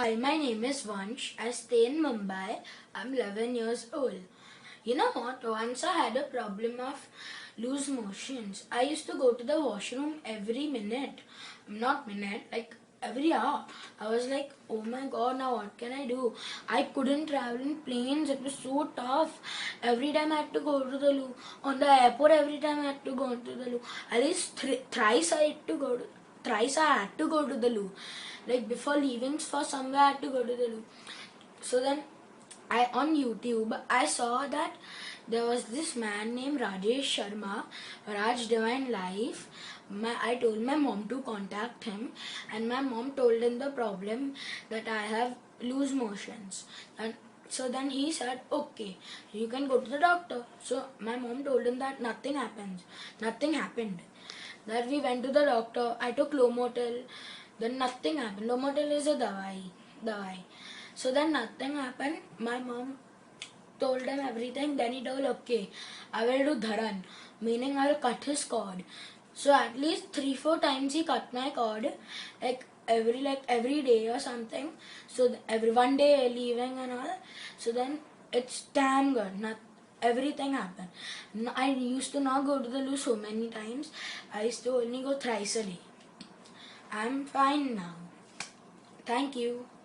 Hi, my name is Vansh. I stay in Mumbai. I'm 11 years old. You know what? Once I had a problem of loose motions. I used to go to the washroom every minute. Not minute, like every hour. I was like, oh my god, now what can I do? I couldn't travel in planes. It was so tough. Every time I had to go to the loo. On the airport, every time I had to go to the loo. At least thrice I had to go to the loo. Like before leaving for somewhere, I had to go to the loo. So then, on YouTube I saw that there was this man named Rajesh Sharma, Raj Divine Life. I told my mom to contact him, and my mom told him the problem that I have loose motions. And so then he said, okay, you can go to the doctor. So my mom told him that nothing happened. Then we went to the doctor. I took Lomotil. Then nothing happened. Lomotil is a dawai. So then nothing happened. My mom told him everything. Then he told, okay, I will do dharan, meaning I will cut his cord. So at least 3-4 times he cut my cord, like every day or something. So every one day leaving and all. So then it's damn good. Everything happened. I used to not go to the loo so many times. I used to only go thrice a day. I'm fine now. Thank you.